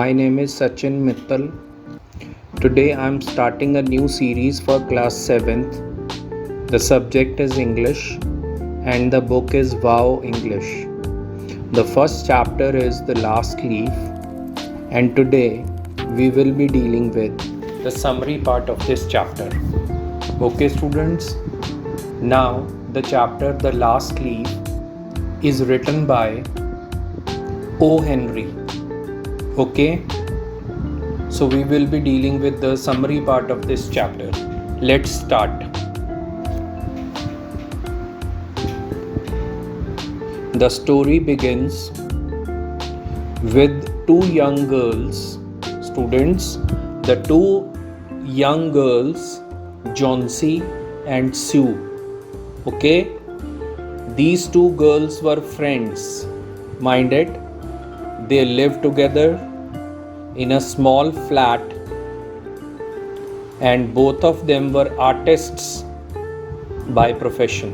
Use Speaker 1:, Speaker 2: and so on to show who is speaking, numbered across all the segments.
Speaker 1: My name is Sachin Mittal. Today I am starting a new series for class 7th. The subject is English and the book is VII English. The first chapter is The Last Leaf, and today we will be dealing with the summary part of this chapter. Okay students, now the chapter The Last Leaf is written by O. Henry. Okay, so we will be dealing with the summary part of this chapter. Let's start. The story begins with two young girls, students, the two young girls, Johnsy and Sue. Okay, these two girls were friends. Mind it, they lived together in a small flat, and both of them were artists by profession.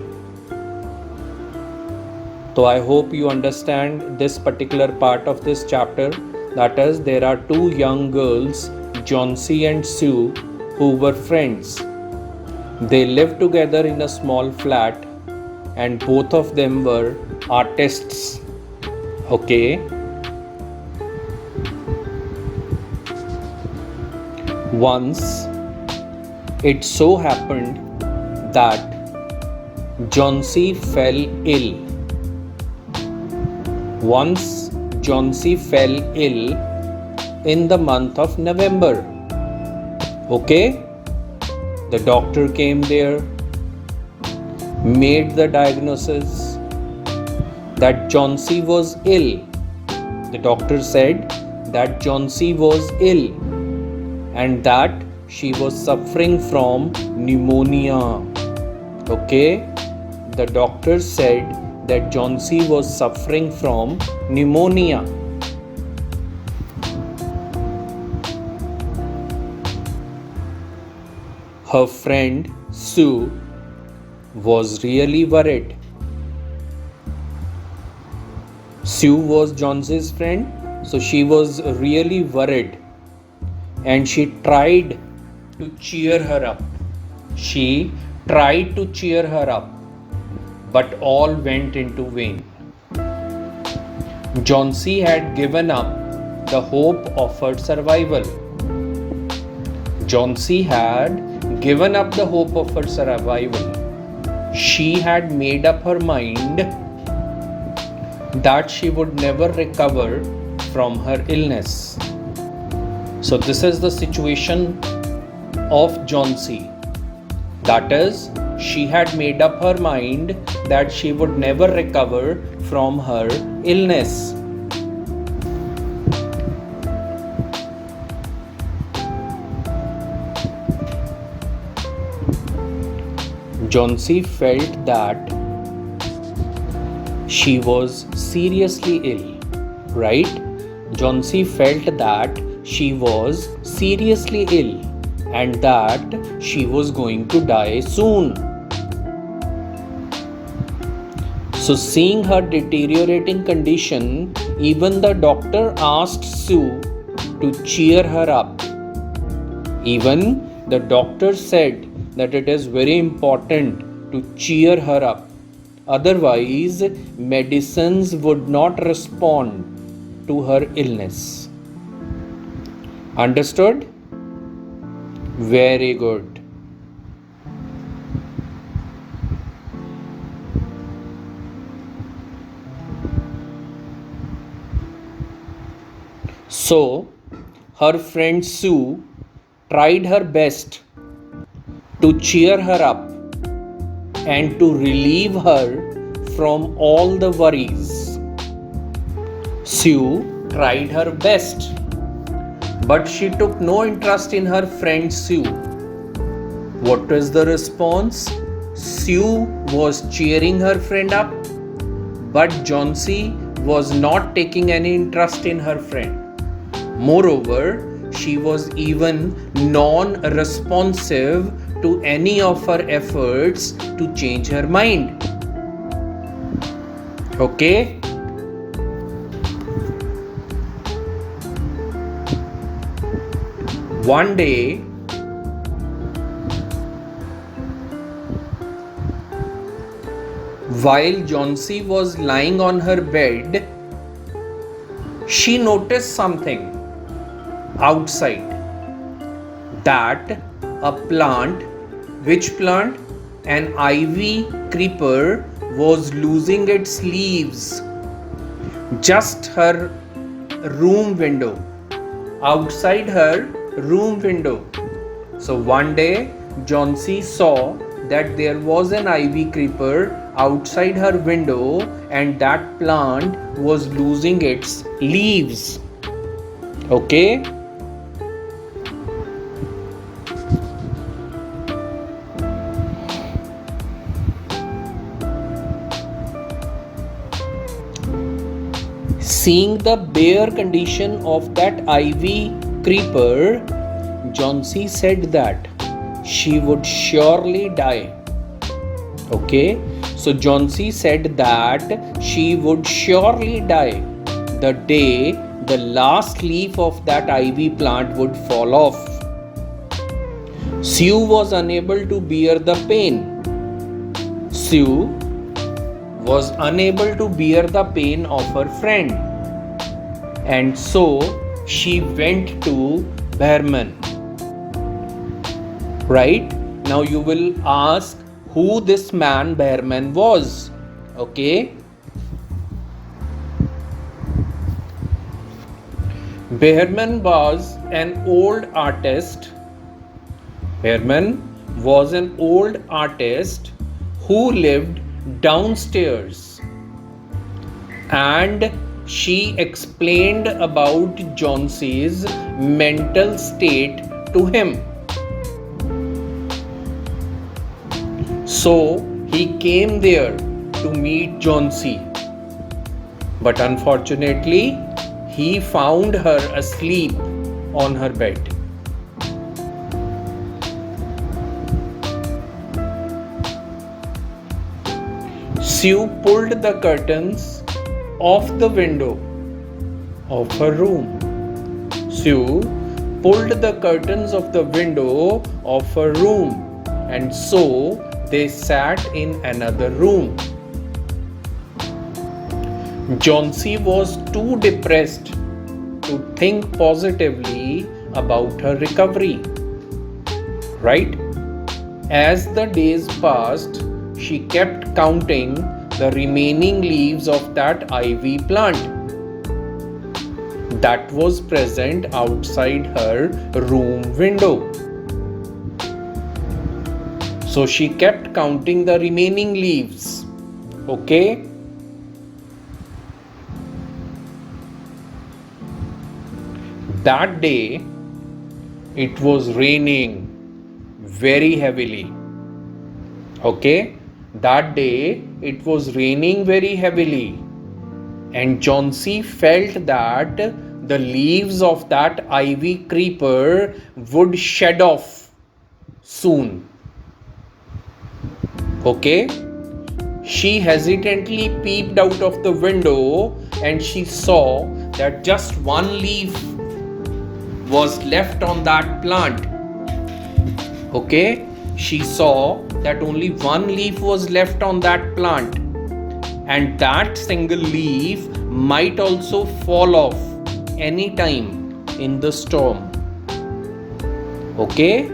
Speaker 1: So I hope you understand this particular part of this chapter, that is, there are two young girls, Johnsy and Sue, who were friends. They lived together in a small flat and both of them were artists. Okay. Once it so happened that Johnsy fell ill. Once Johnsy fell ill in the month of November. Okay? The doctor came there, made the diagnosis that Johnsy was ill. The doctor said that Johnsy was ill and that she was suffering from pneumonia. Okay? The doctor said that Johnsy was suffering from pneumonia. Her friend Sue was really worried. Sue was Johnsy's friend, so she was really worried. And she tried to cheer her up. She tried to cheer her up, but all went into vain. Johnsy had given up the hope of her survival. Johnsy had given up the hope of her survival. She had made up her mind that she would never recover from her illness. So this is the situation of Johnsy. That is, she had made up her mind that she would never recover from her illness. Johnsy felt that she was seriously ill, right? Johnsy felt that she was seriously ill and that she was going to die soon. So seeing her deteriorating condition, even the doctor asked Sue to cheer her up. Even the doctor said that it is very important to cheer her up. Otherwise, medicines would not respond to her illness. Understood? Very good. So, her friend Sue tried her best to cheer her up and to relieve her from all the worries. Sue tried her best, but she took no interest in her friend Sue. What was the response? Sue was cheering her friend up, but Johnsy was not taking any interest in her friend. Moreover, she was even non-responsive to any of her efforts to change her mind. Okay? One day, while Johnsy was lying on her bed, she noticed something outside, that a plant, which plant? An ivy creeper was losing its leaves. Just her room window, outside her room window. So one day, Johnsy saw that there was an ivy creeper outside her window and that plant was losing its leaves. Okay? Seeing the bare condition of that ivy creeper, Johnsy said that she would surely die. Okay, so Johnsy said that she would surely die the day the last leaf of that ivy plant would fall off. Sue was unable to bear the pain. Sue was unable to bear the pain of her friend, and so she went to Behrman. Right? Now you will ask who this man Behrman was. Okay? Behrman was an old artist. Behrman was an old artist who lived downstairs, and she explained about Johnsy's mental state to him. So he came there to meet Johnsy, but unfortunately he found her asleep on her bed. Sue pulled the curtains off the window of her room. Sue pulled the curtains of the window of her room, and so they sat in another room. Johnsy was too depressed to think positively about her recovery. Right? As the days passed, she kept counting the remaining leaves of that ivy plant that was present outside her room window. So she kept counting the remaining leaves. Okay? That day, it was raining very heavily. Okay? That day, it was raining very heavily. And Johnsy felt that the leaves of that ivy creeper would shed off soon. Okay? She hesitantly peeped out of the window and she saw that just one leaf was left on that plant. Okay? She saw that only one leaf was left on that plant, and that single leaf might also fall off any time in the storm. Okay?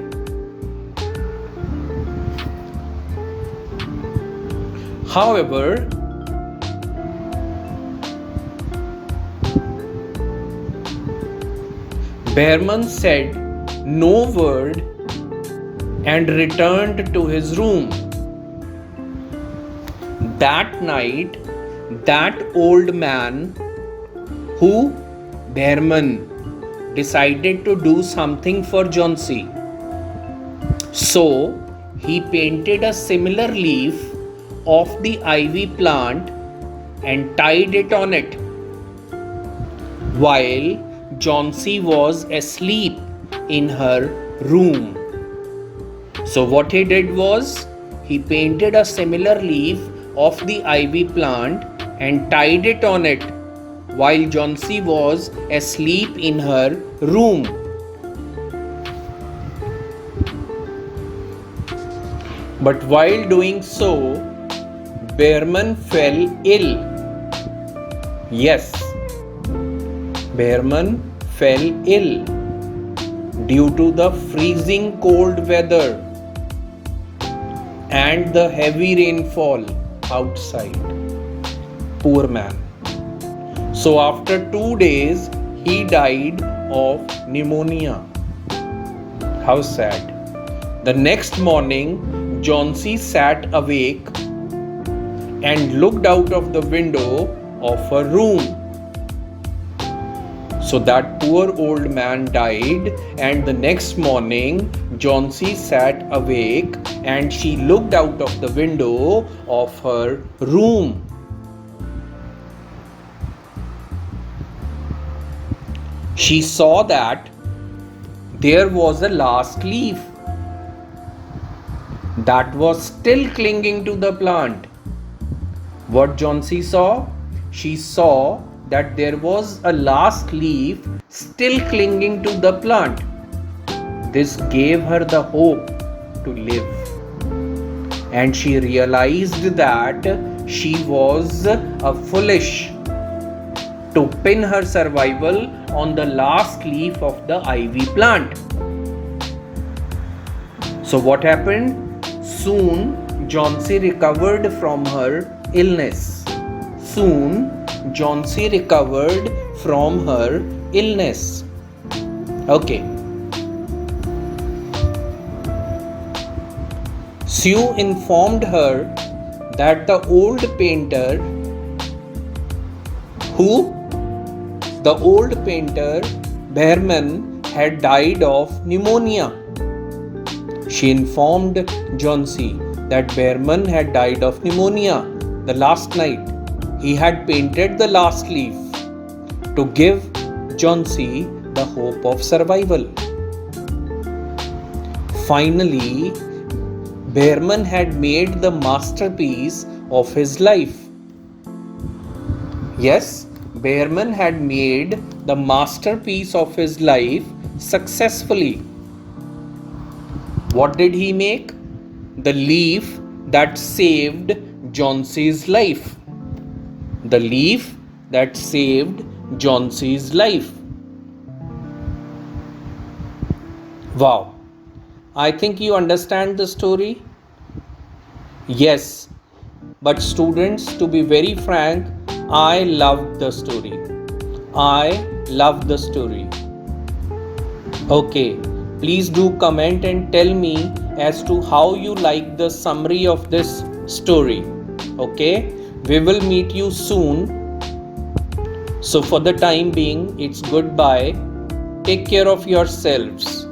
Speaker 1: However, Behrman said no word and returned to his room. That night, that old man, who? Behrman, decided to do something for Johnsy. So, he painted a similar leaf of the ivy plant and tied it on it, while Johnsy was asleep in her room. So what he did was, he painted a similar leaf of the ivy plant and tied it on it while Johnsy was asleep in her room. But while doing so, Behrman fell ill. Yes, Behrman fell ill due to the freezing cold weather and the heavy rainfall outside. Poor man. So after 2 days, he died of pneumonia. How sad. The next morning, Johnsy sat awake and looked out of the window of her room. So that poor old man died, and the next morning, Johnsy sat awake and she looked out of the window of her room. She saw that there was a last leaf that was still clinging to the plant. What Johnsy saw? She saw that there was a last leaf still clinging to the plant. This gave her the hope to live. And she realized that she was foolish to pin her survival on the last leaf of the ivy plant. So what happened? Soon Johnsy recovered from her illness. Okay. Sue informed her that the old painter Behrman had died of pneumonia. She informed Johnsy that Behrman had died of pneumonia the last night. He had painted the last leaf to give Johnsy the hope of survival. Finally, Behrman had made the masterpiece of his life. Yes, Behrman had made the masterpiece of his life successfully. What did he make? The leaf that saved Johnsy's life. The leaf that saved Johnsy's life. Wow. I think you understand the story? Yes. But students, to be very frank, I loved the story. Okay. Please do comment and tell me as to how you like the summary of this story. Okay? We will meet you soon. So for the time being, it's goodbye. Take care of yourselves.